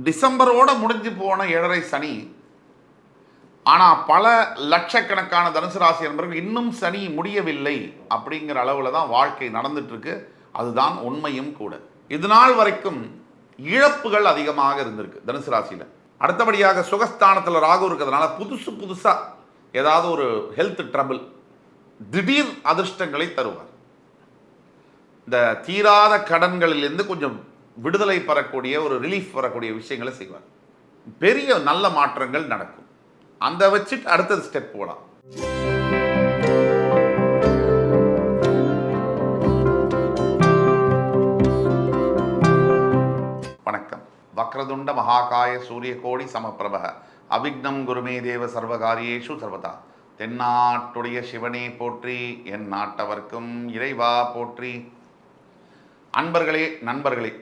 டிசம்பரோட முடிஞ்சு போன 7.5 சனி. ஆனால் பல லட்சக்கணக்கான தனுசு ராசி என்பவர்கள் இன்னும் சனி முடியவில்லை அப்படிங்கிற அளவில் தான் வாழ்க்கை நடந்துட்டு இருக்கு. அதுதான் உண்மையும் கூட. இது நாள் வரைக்கும் இழப்புகள் அதிகமாக இருந்திருக்கு தனுசு ராசியில். அடுத்தபடியாக சுகஸ்தானத்தில் ராகு இருக்கிறதுனால புதுசாக ஏதாவது ஒரு ஹெல்த் ட்ரபிள், திடீர் அதிர்ஷ்டங்களை தருவார். இந்த தீராத கடன்களிலிருந்து கொஞ்சம் விடுதலை பெறக்கூடிய ஒரு ரிலீஃப் வரக்கூடிய விஷயங்களை செய்வார். பெரிய நல்ல மாற்றங்கள் நடக்கும். அந்த வச்சுட்டு அடுத்தது ஸ்டெப் போகலாம். வணக்கம். வக்ரதுண்ட மகாகாய சூரிய கோடி சமப்பிரபக அவிக்னம் குருமே தேவ சர்வகாரியேஷு சர்வதா. தென்னாட்டுடைய சிவனே போற்றி, என் நாட்டவர்க்கும் இறைவா போற்றி. அன்பர்களே, நண்பர்களே,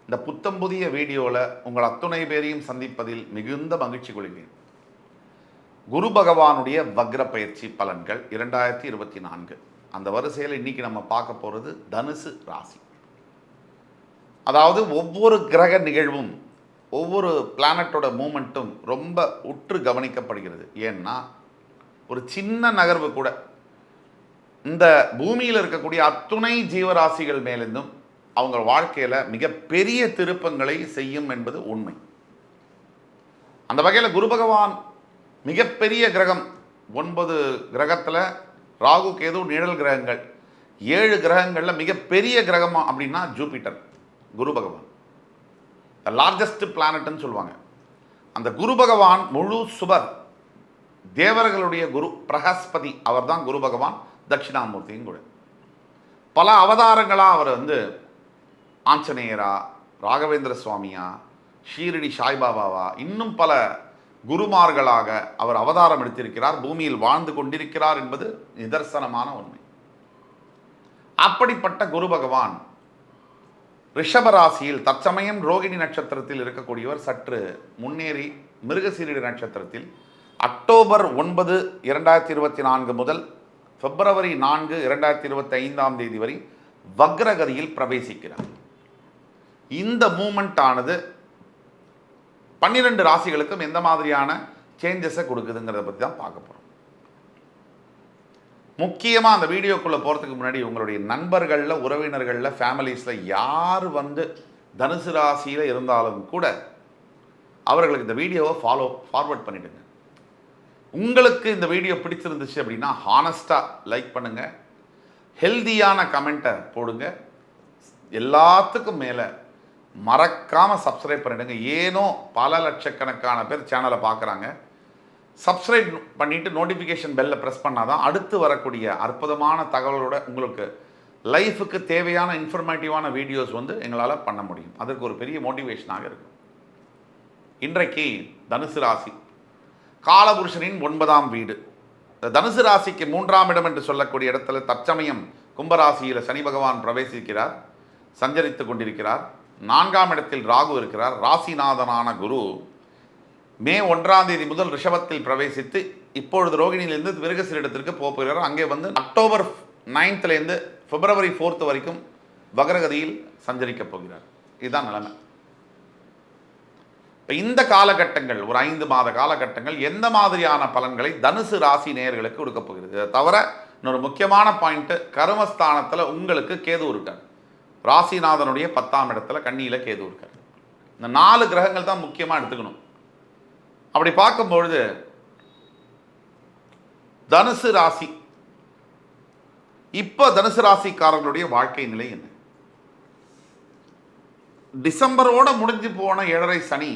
இந்த புத்தம் புதிய வீடியோவில் உங்கள் அத்துணை பேரையும் சந்திப்பதில் மிகுந்த மகிழ்ச்சி கொள்கிறேன். குரு பகவானுடைய வக்ர பயிற்சி பலன்கள் 2024. அந்த வரிசையில் இன்னைக்கு நம்ம பார்க்க போகிறது தனுசு ராசி. அதாவது ஒவ்வொரு கிரக நிகழ்வும், ஒவ்வொரு பிளானட்டோட மூமெண்ட்டும் ரொம்ப உற்று கவனிக்கப்படுகிறது. ஏன்னா ஒரு சின்ன நகர்வு கூட இந்த பூமியில் இருக்கக்கூடிய அத்துணை ஜீவராசிகள் மேலிருந்தும் அவங்க வாழ்க்கையில் மிகப்பெரிய திருப்பங்களை செய்யும் என்பது உண்மை. அந்த வகையில் குரு பகவான் மிகப்பெரிய கிரகம். 9 கிரகத்தில் ராகு கேது நிழல் கிரகங்கள். 7 கிரகங்களில் மிகப்பெரிய கிரகம் அப்படின்னா ஜூபிட்டர், குரு பகவான், த லார்ஜஸ்ட் பிளானட்னு சொல்லுவாங்க. அந்த குரு பகவான் முழு சுபர், தேவர்களுடைய குரு பிரகஸ்பதி, அவர் தான் குரு பகவான், தட்சிணாமூர்த்தியும் கூட. பல அவதாரங்களாக அவர் ஆஞ்சநேயரா, ராகவேந்திர சுவாமியா, ஷீரடி சாய்பாபாவா, இன்னும் பல குருமார்களாக அவர் அவதாரம் எடுத்திருக்கிறார். பூமியில் வாழ்ந்து கொண்டிருக்கிறார் என்பது நிதர்சனமான உண்மை. அப்படிப்பட்ட குரு பகவான் ரிஷபராசியில் தற்சமயம் ரோகிணி நட்சத்திரத்தில் இருக்கக்கூடியவர். சற்று முன்னேறி மிருகசீரிட நட்சத்திரத்தில் அக்டோபர் 9, 2024 முதல் பிப்ரவரி 4, 2025 வரை வக்ரகதியில் பிரவேசிக்கிறார். இந்த மூமெண்ட் ஆனது 12 ராசிகளுக்கும் எந்த மாதிரியான சேஞ்சஸை கொடுக்குதுங்கிறத பற்றி தான் பார்க்க போகிறோம். முக்கியமாக அந்த வீடியோக்குள்ளே போகிறதுக்கு முன்னாடி உங்களுடைய நண்பர்களில், உறவினர்களில், ஃபேமிலிஸில் யார் தனுசு ராசியில் இருந்தாலும் கூட அவர்களுக்கு இந்த வீடியோவை ஃபார்வர்ட் பண்ணிவிடுங்க. உங்களுக்கு இந்த வீடியோ பிடிச்சிருந்துச்சு அப்படின்னா ஹானஸ்ட்டாக லைக் பண்ணுங்கள், ஹெல்தியான கமெண்ட்டை போடுங்க. எல்லாத்துக்கும் மேலே மறக்காமல் சப்ஸ்கிரைப் பண்ணிவிடுங்க. ஏனோ பல லட்சக்கணக்கான பேர் சேனலை பார்க்குறாங்க. சப்ஸ்கிரைப் பண்ணிவிட்டு நோட்டிஃபிகேஷன் பெல்லை ப்ரெஸ் பண்ணால் தான் அடுத்து வரக்கூடிய அற்புதமான தகவலோட உங்களுக்கு லைஃபுக்கு தேவையான இன்ஃபர்மேட்டிவான வீடியோஸ் எங்களால் பண்ண முடியும். அதற்கு ஒரு பெரிய மோட்டிவேஷனாக இருக்கும். இன்றைக்கு தனுசு ராசி காலபுருஷனின் 9ஆம் வீடு. தனுசு ராசிக்கு 3ஆம் இடம் என்று சொல்லக்கூடிய இடத்துல தற்சமயம் கும்பராசியில் சனி பகவான் பிரவேசிக்கிறார், சஞ்சரித்து கொண்டிருக்கிறார். 4ஆம் இடத்தில் ராகு இருக்கிறார். ராசிநாதனான குரு மே 1ஆம் தேதி முதல் ரிஷபத்தில் பிரவேசித்து இப்பொழுது ரோகிணியிலிருந்து மிருகசீரிடத்திற்கு போகிறார். அங்கே அக்டோபர் 9லேருந்து பிப்ரவரி 4 வரைக்கும் வக்ரகதியில் சஞ்சரிக்கப் போகிறார். இதுதான் நிலைமை. இப்போ இந்த காலகட்டங்கள், ஒரு 5 மாத காலகட்டங்கள் எந்த மாதிரியான பலன்களை தனுசு ராசி நேயர்களுக்கு கொடுக்க போகிறது? இதை தவிர இன்னொரு முக்கியமான பாயிண்ட்டு, கர்மஸ்தானத்தில் உங்களுக்கு கேது இருக்கார். ராசிநாதனுடைய 10ஆம் இடத்துல கன்னியில் கேது இருக்கார். இந்த 4 கிரகங்கள் தான் முக்கியமாக எடுத்துக்கணும். அப்படி பார்க்கும்பொழுது தனுசு ராசி, இப்போ தனுசு ராசிக்காரர்களுடைய வாழ்க்கை நிலை என்ன? டிசம்பரோட முடிஞ்சு போன 7.5 சனி.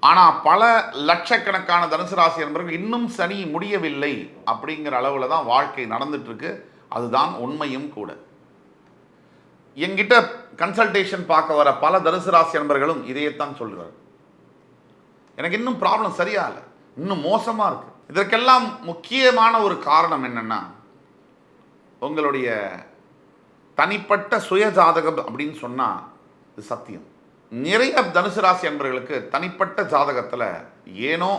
ஆனால் பல லட்சக்கணக்கான தனுசு ராசி என்பவர்கள் இன்னும் சனி முடியவில்லை அப்படிங்கிற அளவில் தான் வாழ்க்கை நடந்துட்டு இருக்கு. அதுதான் உண்மையும் கூட. என்கிட்ட கன்சல்டேஷன் பார்க்க வர பல தனுசு ராசி நண்பர்களும் இதையத்தான் சொல்கிறார். எனக்கு இன்னும் ப்ராப்ளம் சரியா இல்லை, இன்னும் மோசமாக இருக்கு. இதற்கெல்லாம் முக்கியமான ஒரு காரணம் என்னன்னா, உங்களுடைய தனிப்பட்ட சுய ஜாதகம் அப்படின்னு சொன்னால் இது சத்தியம். நிறைய தனுசு ராசி நண்பர்களுக்கு தனிப்பட்ட ஜாதகத்தில் ஏனோ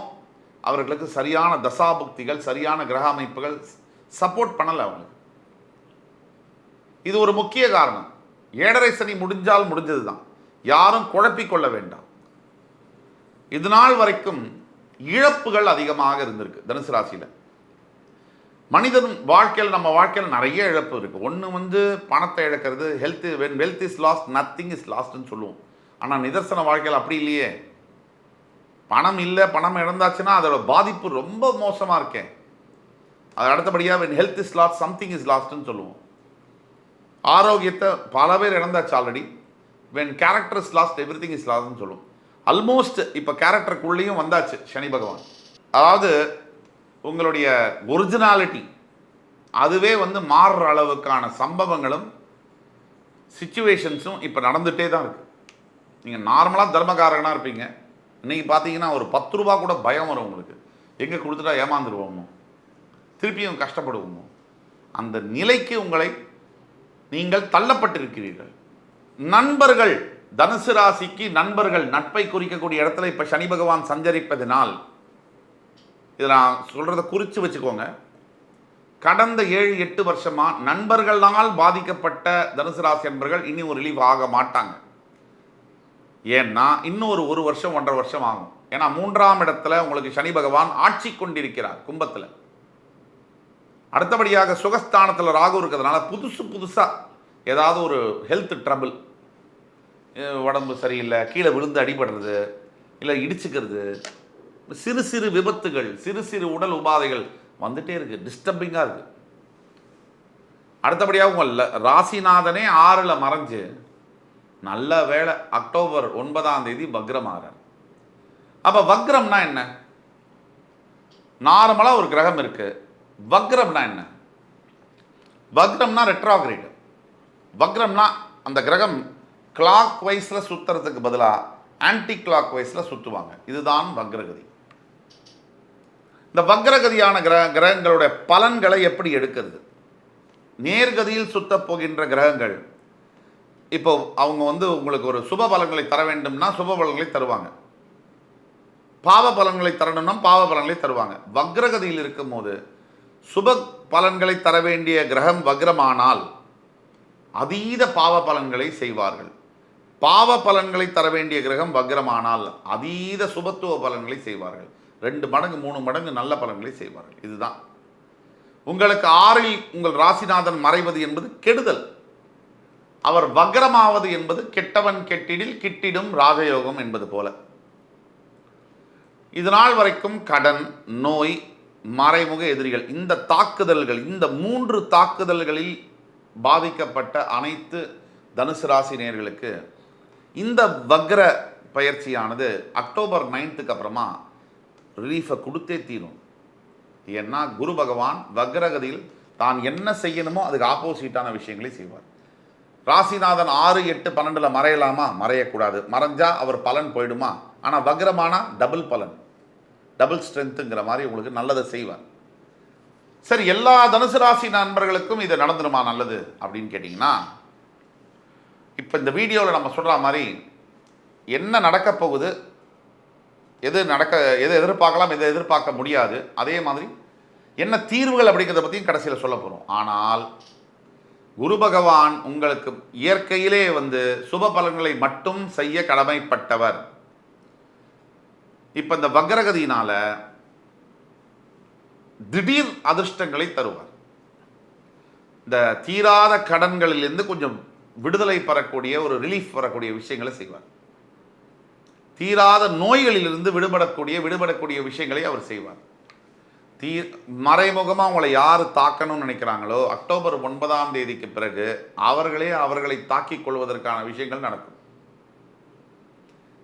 அவர்களுக்கு சரியான தசாபுக்திகள், சரியான கிரக அமைப்புகள் சப்போர்ட் பண்ணலை அவங்களுக்கு. இது ஒரு முக்கிய காரணம். 7.5 சனி முடிஞ்சால் முடிஞ்சது தான். யாரும் குழப்பிக்கொள்ள வேண்டாம். இது நாள் வரைக்கும் இழப்புகள் அதிகமாக இருந்திருக்கு தனுசு ராசியில். மனிதன் வாழ்க்கையில், நம்ம வாழ்க்கையில் நிறைய இழப்பு இருக்குது. ஒன்று பணத்தை இழக்கிறது, wealth is lost nothing is லாஸ்ட்னு சொல்லுவோம். ஆனால் நிதர்சன வாழ்க்கையில் அப்படி இல்லையே. பணம் இல்லை, பணம் இழந்தாச்சுன்னா அதோட பாதிப்பு ரொம்ப மோசமாக இருக்கேன். அது அடுத்தபடியாக when health is lost something is லாஸ்ட்னு சொல்லுவோம். ஆரோக்கியத்தை பல பேர் இழந்தாச்சு already. When character is lost everything is லாஸ்ட்னு சொல்லுவோம். ஆல்மோஸ்ட் இப்போ கேரக்டருக்குள்ளேயும் வந்தாச்சு சனி பகவான். அதாவது உங்களுடைய ஒரிஜினாலிட்டி அதுவே மாறுற அளவுக்கான சம்பவங்களும் சிச்சுவேஷன்ஸும் இப்போ நடந்துகிட்டே தான் இருக்குது. நீங்கள் நார்மலாக தர்மகாரகனாக இருப்பீங்க, இன்றைக்கி பார்த்தீங்கன்னா ஒரு 10 ரூபா கூட பயம் வரும் உங்களுக்கு. எங்கே கொடுத்துட்டா ஏமாந்துருவோமோ, திருப்பியும் கஷ்டப்படுவோமோ, அந்த நிலைக்கு உங்களை நீங்கள் தள்ளப்பட்டிருக்கிறீர்கள். நண்பர்கள், தனுசு ராசிக்கு நண்பர்கள், நட்பை குறிக்கக்கூடிய இடத்துல இப்போ சனி பகவான் சஞ்சரிப்பதினால், இதை நான் சொல்கிறத குறித்து வச்சுக்கோங்க. கடந்த 7-8 வருஷமாக நண்பர்களால் பாதிக்கப்பட்ட தனுசு ராசி நண்பர்கள் இனி ஒரு ரிலீவ் ஆக மாட்டாங்க. ஏன்னா இன்னும் ஒரு வருஷம் 1.5 வருஷம் ஆகும். ஏன்னா 3ஆம் இடத்துல உங்களுக்கு சனி பகவான் ஆட்சி கொண்டிருக்கிறார் கும்பத்தில். அடுத்தபடியாக சுகஸ்தானத்தில் ராகு இருக்கிறதுனால புதுசாக ஏதாவது ஒரு ஹெல்த் ட்ரபிள், உடம்பு சரியில்லை, கீழே விழுந்து அடிபடுறது, இல்லை இடிச்சுக்கிறது, சிறு சிறு விபத்துகள், சிறு சிறு உடல் உபாதைகள் வந்துட்டே இருக்குது, டிஸ்டர்பிங்காக இருக்குது. அடுத்தபடியாக உங்கள் ராசிநாதனே 6ல் மறைஞ்சு, நல்ல வேளை அக்டோபர் 9ஆம் தேதி வக்ரமாகிறார். அப்போ வக்ரம்னா என்ன? நார்மலாக ஒரு கிரகம் இருக்குது, வக்ரம்னா என்ன? வக்ரம்னா ரெட்ராகிரேட். வக்ரம்னா அந்த கிரகம் கிளாக் வைஸில் சுற்றுறதுக்கு பதிலாக ஆன்டி கிளாக் வைஸில் சுற்றுவாங்க. இதுதான் வக்ரகதி. இந்த வக்ரகதியான கிரகங்களுடைய பலன்களை எப்படி எடுக்கிறது? நேர்கதியில் சுத்தப் போகின்ற கிரகங்கள் இப்போ அவங்க உங்களுக்கு ஒரு சுப பலன்களை தர வேண்டும்னா சுப பலன்களை தருவாங்க, பாவ பலன்களை தரணும்னா பாவ பலன்களை தருவாங்க. வக்ரகதியில் இருக்கும்போது சுப பலன்களை தர வேண்டிய கிரகம் வக்ரமானால் அதீத பாவ பலன்களை செய்வார்கள். பாவ பலன்களை தர வேண்டிய கிரகம் வக்ரமானால் அதீத சுபத்துவ பலன்களை செய்வார்கள். 2 மடங்கு 3 மடங்கு நல்ல பலன்களை செய்வார்கள். இதுதான் உங்களுக்கு 6ல் உங்கள் ராசிநாதன் மறைவது என்பது கெடுதல். அவர் வக்ரமாவது என்பது கெட்டவன் கெட்டிடில் கிட்டிடும் ராஜயோகம் என்பது போல. இது நாள் வரைக்கும் கடன், நோய், மறைமுக எதிரிகள், இந்த தாக்குதல்கள், இந்த 3 தாக்குதல்களில் பாதிக்கப்பட்ட அனைத்து தனுசு ராசி நேயர்களுக்கு இந்த வக்ர பயிற்சியானது அக்டோபர் 9க்கு அப்புறமா ரிலீஃபை கொடுத்தே தீரும். ஏன்னா குரு பகவான் வக்ரகதியில் தான் என்ன செய்யணுமோ அதுக்கு ஆப்போசிட்டான விஷயங்களை செய்வார். ராசிநாதன் 6, 8, 12 மறையலாமா? மறையக்கூடாது. மறைஞ்சா அவர் பலன் போயிடுமா? ஆனால் வக்ரமானா டபுள் பலன், டபுள் ஸ்ட்ரென்த்துங்கிற மாதிரி உங்களுக்கு நல்லதை செய்வார். சரி, எல்லா தனுசு ராசி நண்பர்களுக்கும் இது நடந்துருமா நல்லது அப்படின்னு கேட்டிங்கன்னா, இப்போ இந்த வீடியோவில் நம்ம சொல்கிற மாதிரி என்ன நடக்க போகுது, எது எதிர்பார்க்கலாம், எது எதிர்பார்க்க முடியாது, அதே மாதிரி என்ன தீர்வுகள் அப்படிங்கிறத பற்றியும் கடைசியில் சொல்ல போகிறோம். ஆனால் குரு பகவான் உங்களுக்கு இயற்கையிலே சுப பலன்களை மட்டும் செய்ய கடமைப்பட்டவர். இப்போ இந்த வக்ரகதியினால திடீர் அதிர்ஷ்டங்களை தருவார். இந்த தீராத கடன்களிலிருந்து கொஞ்சம் விடுதலை பெறக்கூடிய, ஒரு ரிலீஃப் வரக்கூடிய விஷயங்களை செய்வார். தீராத நோய்களிலிருந்து விடுபடக்கூடிய விஷயங்களை அவர் செய்வார். மறைமுகமாக அவங்களை யார் தாக்கணும்னு நினைக்கிறாங்களோ அக்டோபர் 9ஆம் தேதிக்கு பிறகு அவர்களை தாக்கிக் கொள்வதற்கான விஷயங்கள் நடக்கும்.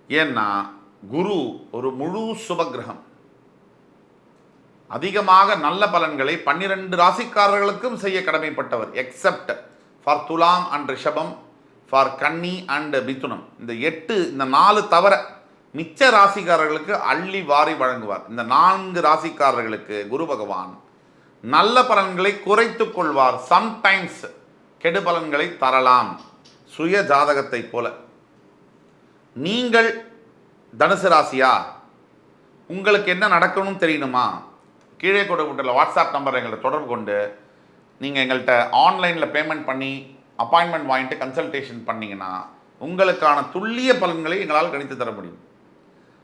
ஏன்னா குரு ஒரு முழு சுபகிரகம். அதிகமாக நல்ல பலன்களை 12 ராசிக்காரர்களுக்கும் செய்ய கடமைப்பட்டவர். எக்ஸப்ட் ஃபார் துலாம் அண்ட் ரிஷபம், ஃபார் கன்னி அண்ட் மிதுனம். இந்த 4 தவிர மிச்ச ராசிக்காரர்களுக்கு அள்ளி வாரி வழங்குவார். இந்த 4 ராசிக்காரர்களுக்கு குரு பகவான் நல்ல பலன்களை குறைத்து கொள்வார். சம்டைம்ஸ் கெடு பலன்களை தரலாம், சுய ஜாதகத்தை போல. நீங்கள் தனுசு ராசியா, உங்களுக்கு என்ன நடக்கணும்னு தெரியணுமா? கீழே கொடுக்கப்பட்டுள்ள வாட்ஸ்அப் நம்பர் எங்கள்கிட்ட தொடர்பு கொண்டு நீங்கள் எங்கள்கிட்ட ஆன்லைனில் பேமெண்ட் பண்ணி அப்பாயின்மெண்ட் வாங்கிட்டு கன்சல்டேஷன் பண்ணிங்கன்னா உங்களுக்கான துல்லிய பலன்களை எங்களால் கணித்து தர முடியும்.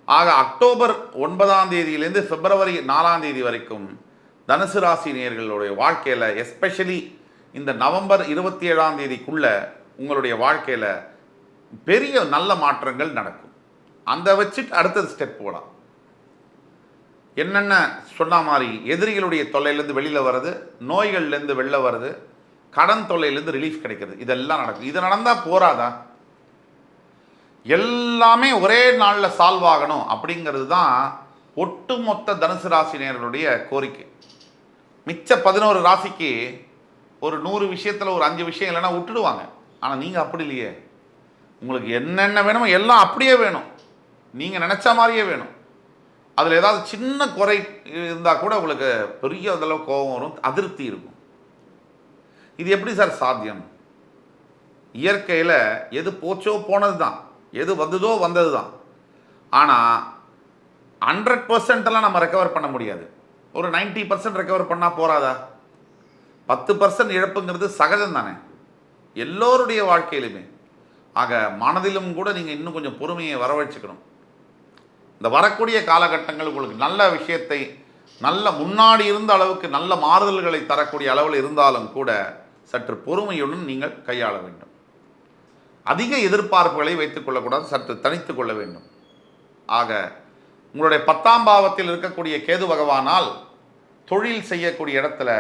ஆக அக்டோபர் 9ஆம் தேதியிலிருந்து பிப்ரவரி 4ஆம் தேதி வரைக்கும் தனுசு ராசி நேயர்களுடைய வாழ்க்கையில், எஸ்பெஷலி இந்த நவம்பர் 27ஆம் தேதிக்குள்ள உங்களுடைய வாழ்க்கையில் பெரிய நல்ல மாற்றங்கள் நடக்கும். அந்த வச்சுட்டு அடுத்தது ஸ்டெப் போகலாம். என்னென்ன சொன்ன மாதிரி எதிரிகளுடைய தொல்லையிலேருந்து வெளியில் வர்றது, நோய்கள்லேருந்து வெளில வர்றது, கடன் தொல்லையிலேருந்து ரிலீஃப் கிடைக்கிறது, இதெல்லாம் நடக்கும். இது நடந்தால் போராதா? எல்லாமே ஒரே நாளில் சால்வ் ஆகணும் அப்படிங்கிறது தான் ஒட்டுமொத்த தனுசு ராசினியர்களுடைய கோரிக்கை. மிச்ச 11 ராசிக்கு ஒரு 100 விஷயத்தில் ஒரு 5 விஷயம் இல்லைன்னா விட்டுடுவாங்க. ஆனால் நீங்கள் அப்படி இல்லையே. உங்களுக்கு என்னென்ன வேணுமோ எல்லாம் அப்படியே வேணும், நீங்கள் நினச்ச மாதிரியே வேணும். அதில் ஏதாவது சின்ன குறை இருந்தால் கூட உங்களுக்கு பெரிய அளவு கோபம் வரும், அதிருப்தி இருக்கும். இது எப்படி சார் சாத்தியம்? இயற்கையில் எது போச்சோ போனது தான், எது வந்ததோ வந்தது தான். ஆனால் 100% நம்ம ரெக்கவர் பண்ண முடியாது. ஒரு 90% ரெக்கவர் பண்ணால் போராதா? 10% இழப்புங்கிறது சகஜம் தானே எல்லோருடைய வாழ்க்கையிலுமே. ஆக மனதிலும் கூட நீங்கள் இன்னும் கொஞ்சம் பொறுமையை வரவழைச்சுக்கணும். இந்த வரக்கூடிய காலகட்டங்கள் உங்களுக்கு நல்ல விஷயத்தை, நல்ல முன்னாடி இருந்த அளவுக்கு நல்ல மாறுதல்களை தரக்கூடிய அளவில் இருந்தாலும் கூட சற்று பொறுமையுடன் நீங்கள் கையாள வேண்டும். அதிக எதிர்பார்ப்புகளை வைத்துக் கொள்ளக்கூடாது, சற்று தனித்து கொள்ள வேண்டும். ஆக உங்களுடைய 10ஆம் பாவத்தில் இருக்கக்கூடிய கேது பகவானால் தொழில் செய்யக்கூடிய இடத்துல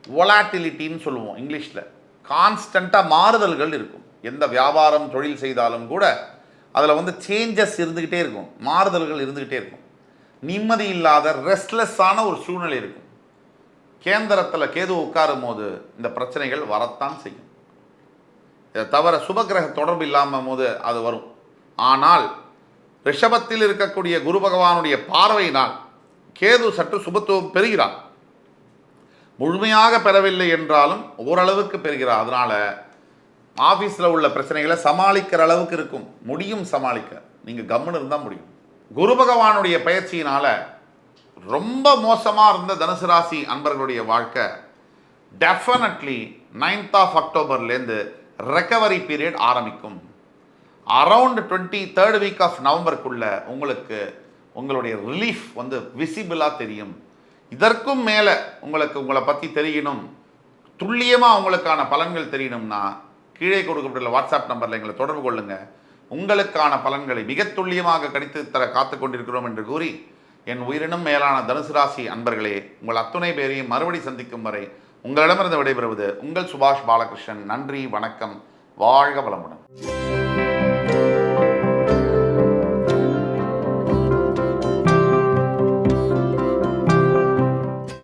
வொலாட்டிலிட்டின்னு சொல்லுவோம் இங்கிலீஷில், கான்ஸ்டண்ட்டாக மாறுதல்கள் இருக்கும். எந்த வியாபாரம் தொழில் செய்தாலும் கூட அதில் சேஞ்சஸ் இருந்துக்கிட்டே இருக்கும், மாறுதல்கள் இருந்துக்கிட்டே இருக்கும். நிம்மதி இல்லாத ரெஸ்ட்லெஸ்ஸான ஒரு சூழ்நிலை இருக்கும். கேந்திரத்தில் கேது உட்காரும் போது இந்த பிரச்சனைகள் வரத்தான் செய்யும். இதை தவிர சுபகிரக தொடர்பு இல்லாமல் போது அது வரும். ஆனால் ரிஷபத்தில் இருக்கக்கூடிய குரு பகவானுடைய பார்வையினால் கேது சற்று சுபத்துவம் பெறுகிறார். முழுமையாக பெறவில்லை என்றாலும் ஓரளவுக்கு பெறுகிறார். அதனால் ஆஃபீஸில் உள்ள பிரச்சனைகளை சமாளிக்கிற அளவுக்கு இருக்கும், முடியும் சமாளிக்க. நீங்கள் கம்முன்னு இருந்தால் முடியும். குரு பகவானுடைய பயிற்சியினால் ரொம்ப மோசமாக இருந்த தனுசு ராசி அன்பர்களுடைய வாழ்க்கை டெஃபினெட்லி 9th of Octoberலேருந்து ரெக்கவரி பீரியட் ஆரம்பிக்கும். அரவுண்ட் 23rd week of நவம்பருக்குள்ள உங்களுக்கு உங்களுடைய ரிலீஃப் விசிபிளாக தெரியும். இதற்கும் மேலே உங்களை பற்றி தெரியணும், துல்லியமாக உங்களுக்கான பலன்கள் தெரியணும்னா கீழே கொடுக்கப்பட்டுள்ள வாட்ஸ்அப் நம்பரில் எங்களை தொடர்பு கொள்ளுங்கள். உங்களுக்கான பலன்களை மிக துல்லியமாக கணித்து தர காத்து கொண்டிருக்கிறோம் என்று கூறி, என் உயிரினும் மேலான தனுசு ராசி அன்பர்களே, உங்கள் அத்துணை பேரையும் மறுபடி சந்திக்கும் வரை உங்களிடமிருந்து விடைபெறுவது உங்கள் சுபாஷ் பாலகிருஷ்ணன். நன்றி, வணக்கம், வாழ்க வளமுடன்.